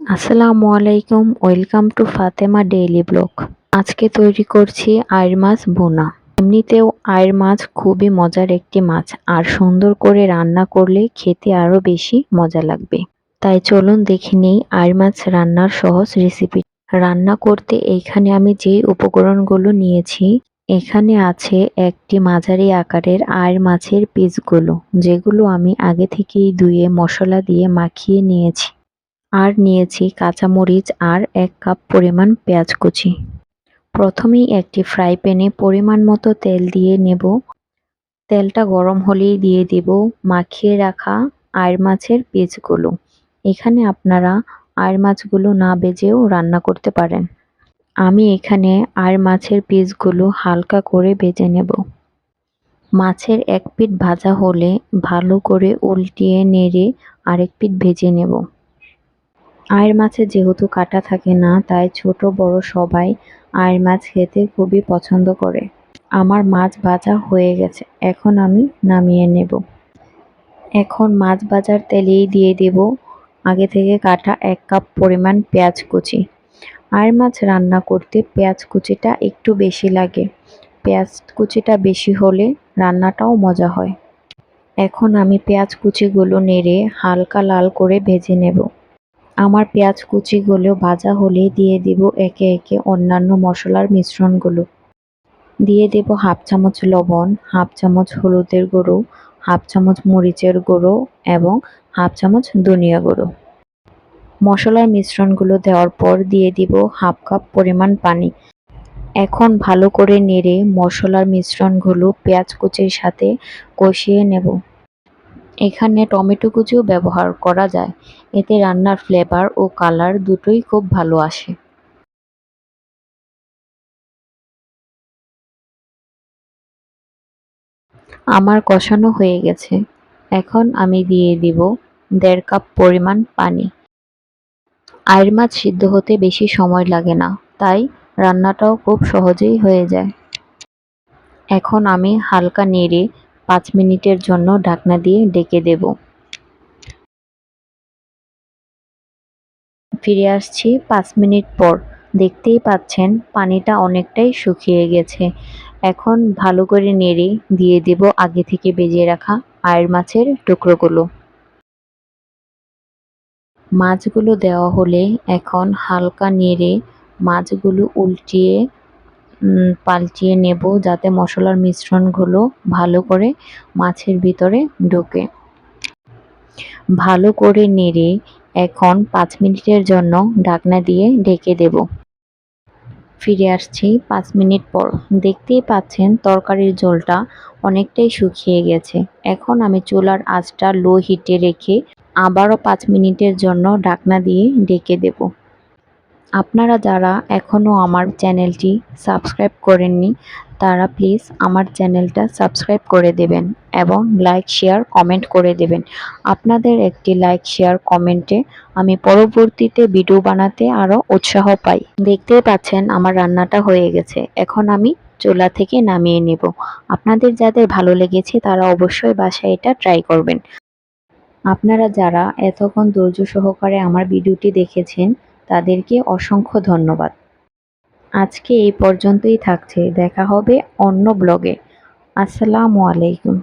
আসসালামু আলাইকুম, welcome to Fatema daily blog. আজকে তৈরি করছি আইড় মাছ ভুনা। এমনিতেও আইড় মাছ খুবই মজার একটি মাছ, আর সুন্দর করে রান্না করলে খেতে আরো বেশি মজা লাগবে। তাই চলুন দেখে নিই আইড় মাছ রান্নার সহজ রেসিপি। রান্না করতে এইখানে আমি যে উপকরণগুলো নিয়েছি, এখানে আছে একটি মাঝারি আকারের আইড় মাছের পিসগুলো, যেগুলো আমি আগে থেকেই ধুয়ে মশলা দিয়ে মাখিয়ে নিয়েছি। আর নিয়েছি কাঁচামরিচ আর ১ কাপ পরিমাণ পেঁয়াজ কুচি। প্রথমেই একটি ফ্রাই প্যানে পরিমাণ মতো তেল দিয়ে নেব। তেলটা গরম হলেই দিয়ে দেব মাখিয়ে রাখা আইড় মাছের পিসগুলো। এখানে আপনারা আইড় মাছগুলো না ভেজেও রান্না করতে পারেন। আমি এখানে আইড় মাছের পিসগুলো হালকা করে ভেজে নেব। মাছের এক পিঠ ভাজা হলে ভালো করে উল্টিয়ে নেড়ে আরেক পিঠ ভেজে নেব। আইড় মাছে যেহেতু কাঁটা থাকে না, তাই ছোট বড় সবাই আইড় মাছ খেতে খুবই পছন্দ করে। আমার মাছ ভাজা হয়ে গেছে, এখন আমি নামিয়ে নেব। এখন মাছ ভাজার তেলেই দিয়ে দেব আগে থেকে কাটা ১ কাপ পরিমাণ পেঁয়াজ কুচি। আইড় মাছ রান্না করতে পেঁয়াজ কুচিটা একটু বেশি লাগে। পেঁয়াজ কুচিটা বেশি হলে রান্নাটাও মজা হয়। এখন আমি পেঁয়াজ কুচিগুলো নেড়ে হালকা লাল করে ভেজে নেব। আমার পেঁয়াজ কুচিগুলো ভাজা হলে দিয়ে দেব একে একে অন্যান্য মশলার মিশ্রণগুলো। দিয়ে দেব হাফ চামচ লবণ, হাফ চামচ হলুদের গুঁড়ো, হাফ চামচ মরিচের গুঁড়ো এবং হাফ চামচ ধনিয়া গুঁড়ো। মশলার মিশ্রণগুলো দেওয়ার পর দিয়ে দিব হাফ কাপ পরিমাণ পানি। এখন ভালো করে নেড়ে মশলার মিশ্রণগুলো পেঁয়াজ কুচির সাথে কষিয়ে নেব। এখানে টমেটো কুচিও ব্যবহার করা যায়, এতে রান্নার ফ্লেভার ও কালার দুটোই খুব ভালো আসে। আমার কষানো হয়ে গেছে, এখন আমি দিয়ে দিব ১.৫ কাপ পরিমাণ পানি। আইড় মাছ সিদ্ধ হতে বেশি সময় লাগে না, তাই রান্নাটাও খুব সহজেই হয়ে যায়। এখন আমি হালকা নেড়ে ৫ মিনিটের জন্য ঢাকনা দিয়ে ঢেকে দেব। ফিরে আসছি ৫ মিনিট পর। দেখতেই পাচ্ছেন পানিটা অনেকটাই শুকিয়ে গেছে। এখন ভালো করে নেড়ে দিয়ে দেব আগে থেকে ভেজে রাখা আইড় মাছের টুকরোগুলো। মাছগুলো দেওয়া হলে এখন হালকা নেড়ে মাছগুলো উল্টিয়ে পাল্টিয়ে নেব, যাতে মশলার মিশ্রণগুলো ভালো করে মাছের ভিতরে ঢোকে। ভালো করে নেড়ে এখন ৫ মিনিটের জন্য ঢাকনা দিয়ে ঢেকে দেব। ফিরে আসছি ৫ মিনিট পর। দেখতেই পাচ্ছেন তরকারির ঝোলটা অনেকটাই শুকিয়ে গেছে। এখন আমি চুলার আঁচটা লো হিটে রেখে আবারও ৫ মিনিটের জন্য ঢাকনা দিয়ে ঢেকে দেব। আপনারা যারা এখনও আমার চ্যানেলটি সাবস্ক্রাইব করেননি, তারা প্লিজ আমার চ্যানেলটা সাবস্ক্রাইব করে দেবেন এবং লাইক, শেয়ার, কমেন্ট করে দেবেন। আপনাদের একটি লাইক, শেয়ার, কমেন্টে আমি পরবর্তীতে ভিডিও বানাতে আরও উৎসাহ পাই। দেখতেই পাচ্ছেন আমার রান্নাটা হয়ে গেছে, এখন আমি চুলা থেকে নামিয়ে নেব। আপনাদের যাদের ভালো লেগেছে তারা অবশ্যই বাসায় এটা ট্রাই করবেন। আপনারা যারা এতক্ষণ ধৈর্য সহকারে আমার ভিডিওটি দেখেছেন, তাদেরকে অসংখ্য ধন্যবাদ। আজকে এই পর্যন্তই থাকছে, দেখা হবে অন্য ব্লগে। আসসালামু আলাইকুম।